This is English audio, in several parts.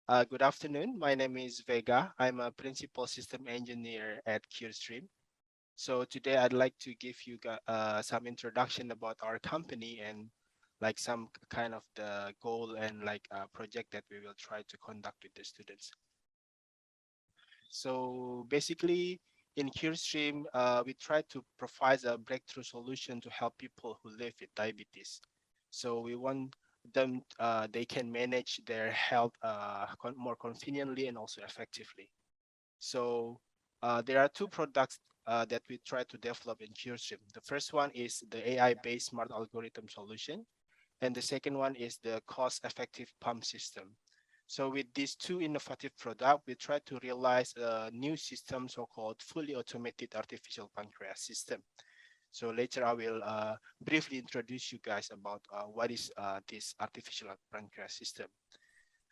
Good afternoon. My name is Vega. I'm a principal system engineer at Q-Stream. So today I'd like to give you some introduction about our company and like some kind of the goal and like project that we will try to conduct with the students. So basically in Q-Stream, we try to provide a breakthrough solution to help people who live with diabetes. So we want them, they can manage their health more conveniently and also effectively. So there are two products that we try to develop in CureStream. The first one is the AI-based smart algorithm solution, and the second one is the cost-effective pump system. So with these two innovative products, we try to realize a new system so-called fully automated artificial pancreas system. So later I will briefly introduce you guys about what is this artificial pancreas system.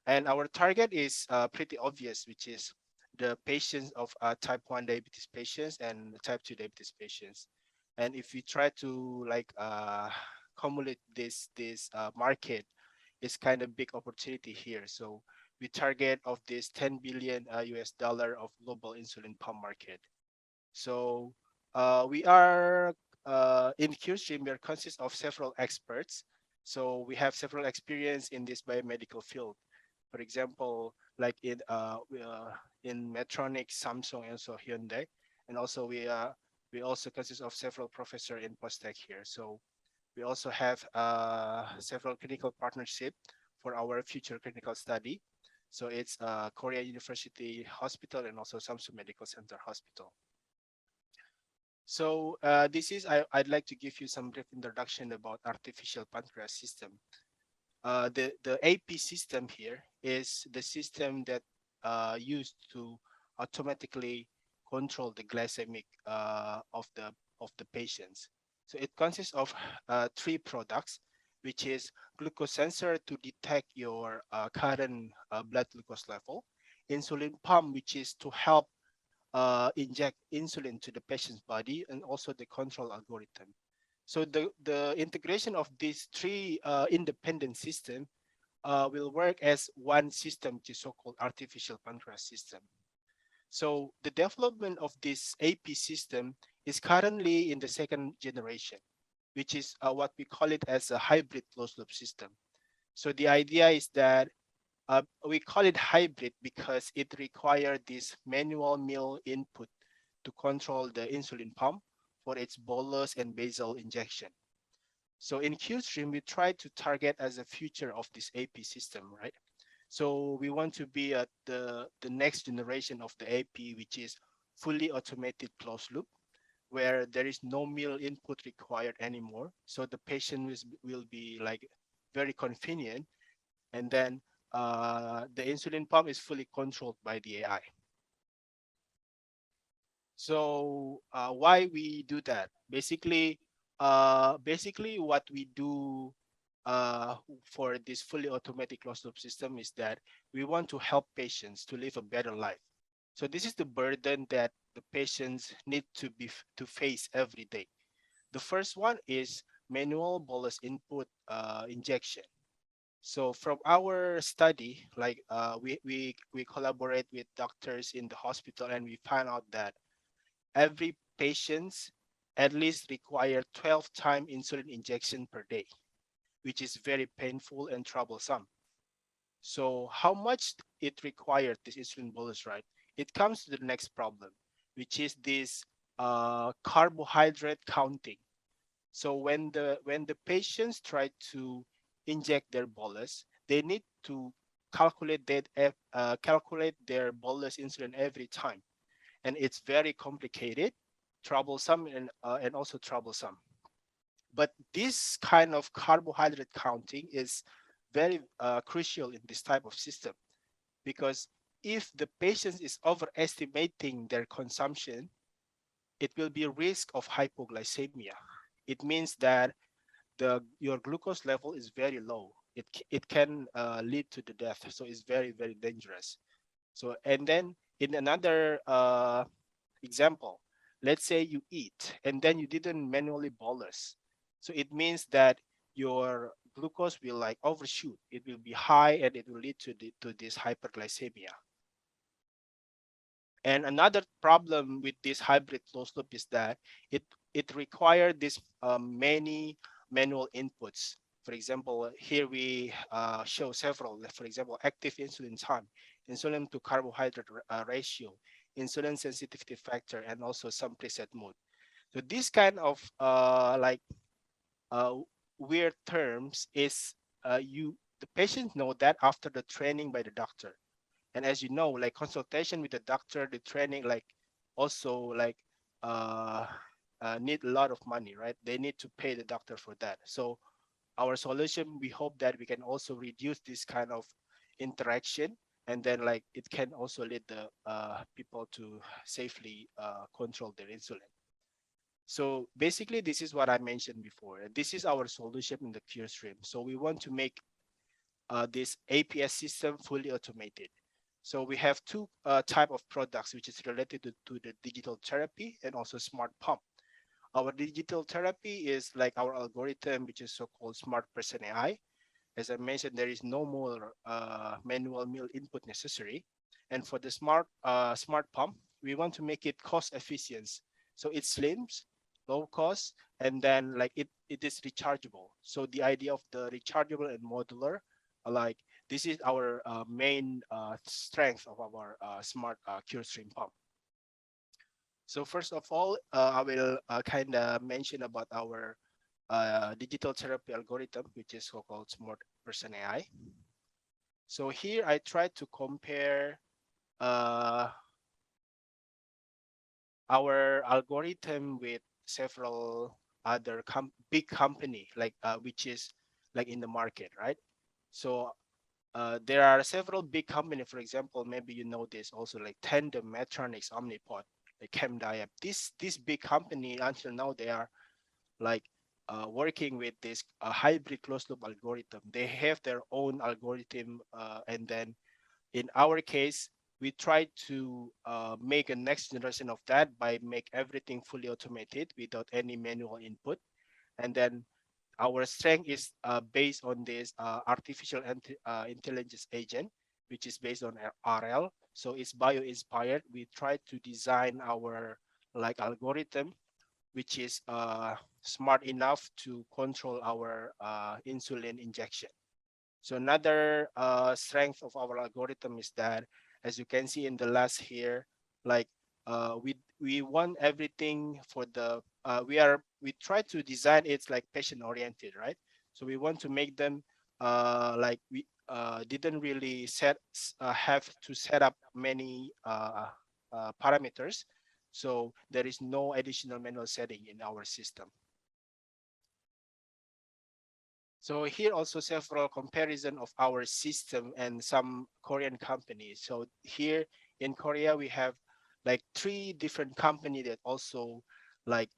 And our target is pretty obvious, which is the patients of type 1 diabetes patients and type 2 diabetes patients. And if we try to like accumulate this market, it's kind of big opportunity here. So we target of this 10 billion US dollar of global insulin pump market. So we are in QStream, we are consist of several experts. So we have several experience in this biomedical field. For example, like in Medtronic, Samsung, and also Hyundai, and also we also consist of several professor in Postech here. So we also have several clinical partnership for our future clinical study. So it's Korea University Hospital and also Samsung Medical Center Hospital. So I'd like to give you some brief introduction about artificial pancreas system. The AP system here is the system that used to automatically control the glycemic of the patients. So it consists of three products, which is glucose sensor to detect your current blood glucose level, insulin pump, which is to help inject insulin to the patient's body, and also the control algorithm. So the integration of these three independent systems will work as one system, which is so-called artificial pancreas system. So the development of this AP system is currently in the second generation, which is what we call it as a hybrid closed loop system. So the idea is that we call it hybrid because it requires this manual mill input to control the insulin pump for its bolus and basal injection. So in QStream, we try to target as a future of this AP system, right? So we want to be at the next generation of the AP, which is fully automated closed loop, where there is no mill input required anymore. So the patient will be like very convenient, and then the insulin pump is fully controlled by the AI. So why we do that? Basically, what we do for this fully automatic closed loop system is that we want to help patients to live a better life. So this is the burden that the patients need to face every day. The first one is manual bolus input injection. So from our study, like we collaborate with doctors in the hospital, and we find out that every patient at least require 12 time insulin injection per day, which is very painful and troublesome. So how much it required this insulin bolus, right? It comes to the next problem, which is this carbohydrate counting. So when the patients try to inject their bolus, they need to calculate their bolus insulin every time, and it's very complicated, troublesome, and also troublesome. But this kind of carbohydrate counting is very crucial in this type of system, because if the patient is overestimating their consumption, it will be a risk of hypoglycemia. It means that your glucose level is very low. It can lead to the death. So it's very dangerous. So and then in another example, let's say you eat and then you didn't manually bolus. So it means that your glucose will like overshoot. It will be high and it will lead to this hyperglycemia. And another problem with this hybrid closed loop is that it it requires this many manual inputs. For example, here we show several. For example, active insulin time, insulin to carbohydrate ratio, insulin sensitivity factor, and also some preset mode. So this kind of uh, weird terms is the patients know that after the training by the doctor. And as you know, like consultation with the doctor, the training like also like uh, need a lot of money, right? They need to pay the doctor for that. So our solution, we hope that we can also reduce this kind of interaction, and then like it can also lead the people to safely control their insulin. So basically, this is what I mentioned before. This is our solution in the q So we want to make this APS system fully automated. So we have two type of products, which is related to the digital therapy and also smart pump. Our digital therapy is like our algorithm, which is so-called smart person AI. As I mentioned, there is no more manual meal input necessary. And for the smart pump, we want to make it cost efficient. So it slims, low cost, and then like it is rechargeable. So the idea of the rechargeable and modular, like this is our main strength of our smart q pump. So first of all, I will kind of mention about our digital therapy algorithm, which is so-called smart person AI. So here I try to compare uh, our algorithm with several other big company, like which is like in the market, right? So there are several big company. For example, maybe you know this also, like Tandem, Medtronic, Omnipod, like ChemDiab. This big company until now they are like working with this hybrid closed loop algorithm. They have their own algorithm, and then in our case, we try to make a next generation of that by make everything fully automated without any manual input. And then our strength is based on this artificial intelligence agent, which is based on RL. So it's bio-inspired. We try to design our like algorithm which is smart enough to control our insulin injection. So another strength of our algorithm is that, as you can see in the last here, like we want everything for the we try to design it like patient oriented, right? So we want to make them like we didn't really have to set up many parameters, so there is no additional manual setting in our system. So here also several comparison of our system and some Korean companies. So here in Korea, we have like 3 different company that also like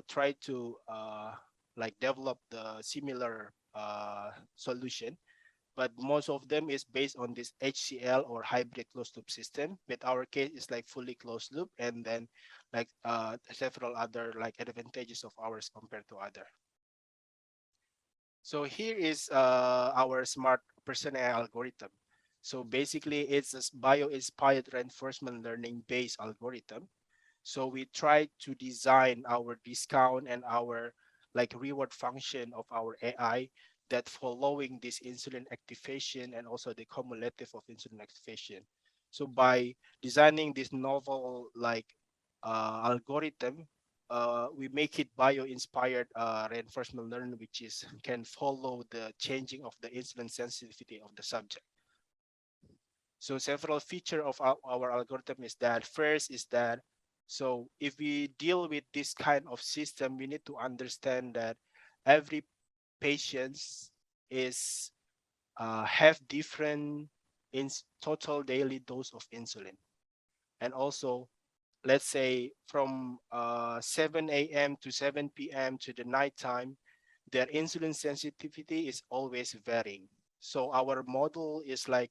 try to like develop the similar solution, but most of them is based on this HCL or hybrid closed loop system. With our case, it's like fully closed loop, and then like several other like advantages of ours compared to other. So here is our smart personal algorithm. So basically, it's a bio-inspired reinforcement learning based algorithm. So we try to design our discount and our like reward function of our AI that following this insulin activation and also the cumulative of insulin activation. So by designing this novel like algorithm, we make it bio-inspired reinforcement learning, which is can follow the changing of the insulin sensitivity of the subject. So several feature of our algorithm is that first is that, so if we deal with this kind of system, we need to understand that every patient is have different in total daily dose of insulin. And also, let's say from 7 a.m. to 7 p.m. to the nighttime, their insulin sensitivity is always varying. So our model is like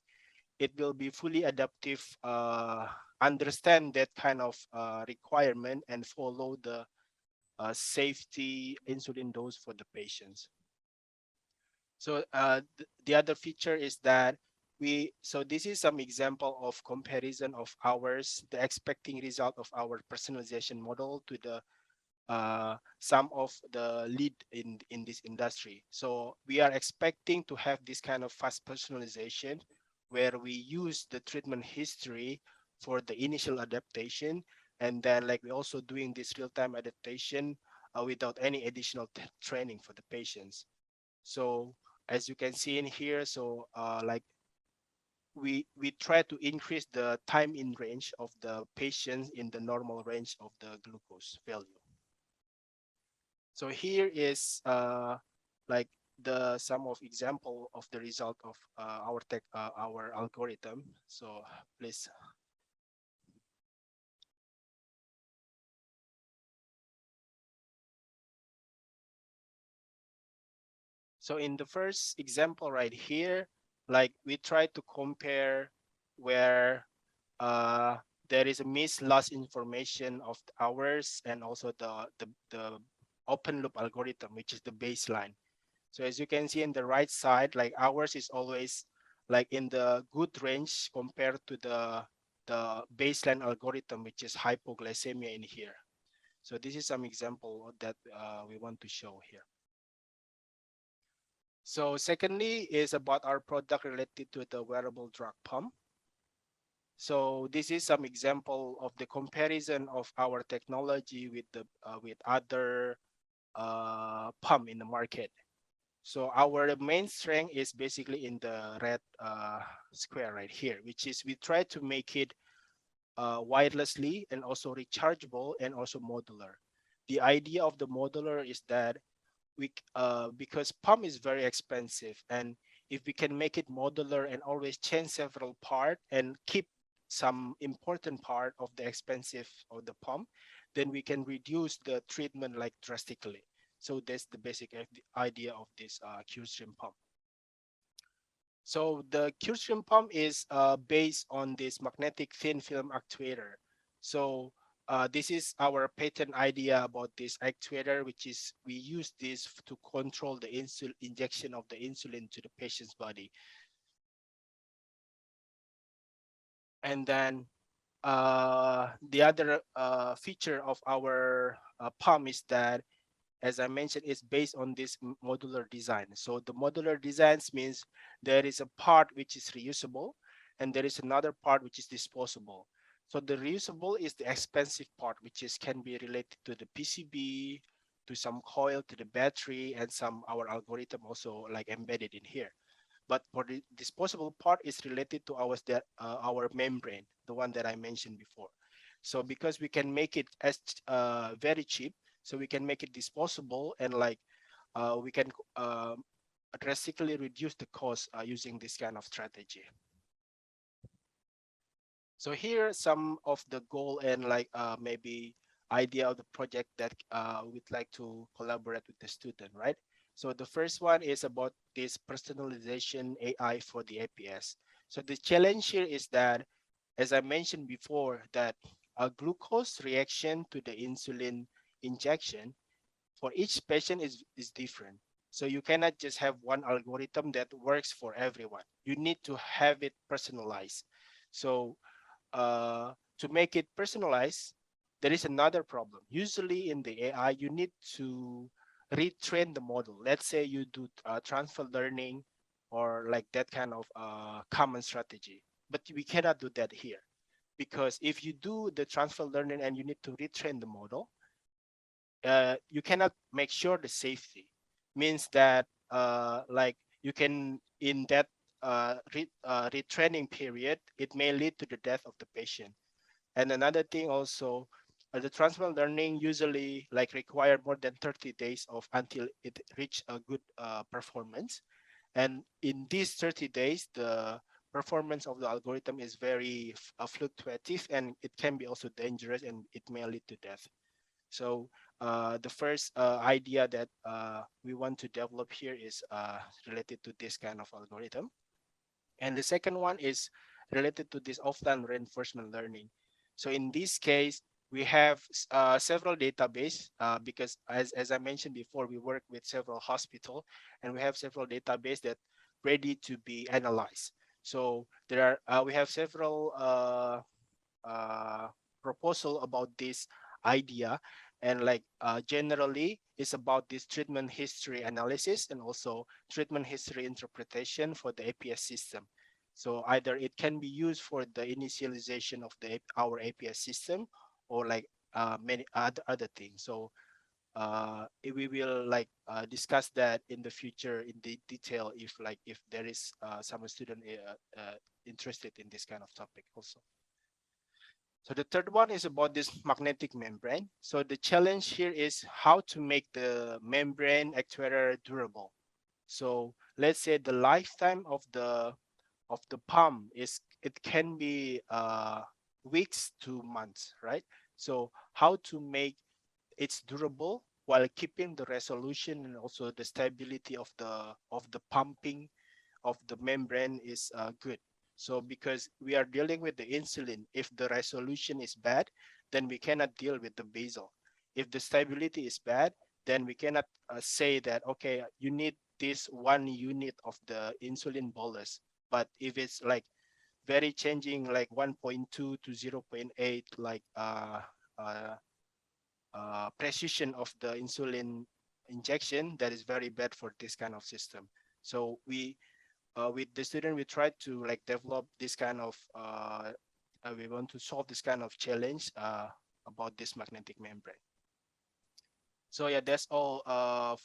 it will be fully adaptive, understand that kind of requirement and follow the safety insulin dose for the patients. So the other feature is that so this is some example of comparison of ours, the expecting result of our personalization model to the some of the lead in this industry. So we are expecting to have this kind of fast personalization where we use the treatment history for the initial adaptation, and then like we're also doing this real-time adaptation without any additional training for the patients. So as you can see in here, so like we try to increase the time in range of the patients in the normal range of the glucose value. So here is like the some of example of the result of our algorithm. So please. So in the first example right here, like we try to compare where uh, there is a miss loss information of the hours and also the open loop algorithm, which is the baseline. So as you can see in the right side, like ours is always like in the good range compared to the baseline algorithm, which is hypoglycemia in here. So this is some example that we want to show here. So secondly is about our product related to the wearable drug pump. So this is some example of the comparison of our technology with other pump in the market. So our main strength is basically in the red square right here, which is we try to make it wirelessly and also rechargeable and also modular. The idea of the modular is that because pump is very expensive, and if we can make it modular and always change several part and keep some important part of the expensive of the pump, then we can reduce the treatment like drastically. So that's the basic idea of this q-stream pump. So the q-stream pump is based on this magnetic thin film actuator. So this is our patent idea about this actuator, which is we use this to control the injection of the insulin to the patient's body. And then the other feature of our pump is that, as I mentioned, is based on this modular design. So the modular designs means there is a part which is reusable and there is another part which is disposable. So the reusable is the expensive part, which is can be related to the PCB, to some coil, to the battery, and some our algorithm also like embedded in here. But for the disposable part is related to our membrane, the one that I mentioned before. So because we can make it as very cheap, so we can make it disposable and like we can drastically reduce the cost using this kind of strategy. So here are some of the goal and like maybe idea of the project that we'd like to collaborate with the student, right? So the first one is about this personalization AI for the APS. So the challenge here is that, as I mentioned before, that a glucose reaction to the insulin injection for each patient is different. So you cannot just have one algorithm that works for everyone. You need to have it personalized. So to make it personalized, there is another problem. Usually in the AI, you need to retrain the model. Let's say you do transfer learning or like that kind of common strategy, but we cannot do that here because if you do the transfer learning and you need to retrain the model, you cannot make sure the safety means that like you can in that retraining period, it may lead to the death of the patient. And another thing also, the transfer learning usually like require more than 30 days of until it reach a good performance. And in these 30 days, the performance of the algorithm is very fluctuative and it can be also dangerous and it may lead to death. So the first idea that we want to develop here is related to this kind of algorithm. And the second one is related to this offline reinforcement learning. So in this case, We have several database because as I mentioned before, we work with several hospital and we have several database that ready to be analyzed. So there are we have several proposal about this idea, and like generally it's about this treatment history analysis and also treatment history interpretation for the APS system. So either it can be used for the initialization of our APS system, or like many other things. So we will like discuss that in the future in the detail if like if there is some student interested in this kind of topic also. So the third one is about this magnetic membrane. So the challenge here is how to make the membrane actuator durable. So let's say the lifetime of the pump is it can be weeks to months, right? So how to make it's durable while keeping the resolution and also the stability of the pumping of the membrane is good. So because we are dealing with the insulin, if the resolution is bad, then we cannot deal with the basal. If the stability is bad, then we cannot say that okay, you need this 1 unit of the insulin bolus. But if it's like very changing, like 1.2 to 0.8, like precision of the insulin injection, that is very bad for this kind of system. So we with the student we try to like develop this kind of we want to solve this kind of challenge about this magnetic membrane. So yeah, that's all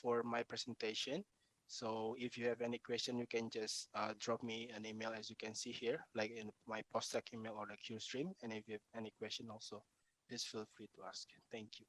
for my presentation. So if you have any question, you can just drop me an email, as you can see here, like in my postdoc email or the Q stream. And if you have any question also, please feel free to ask. Thank you.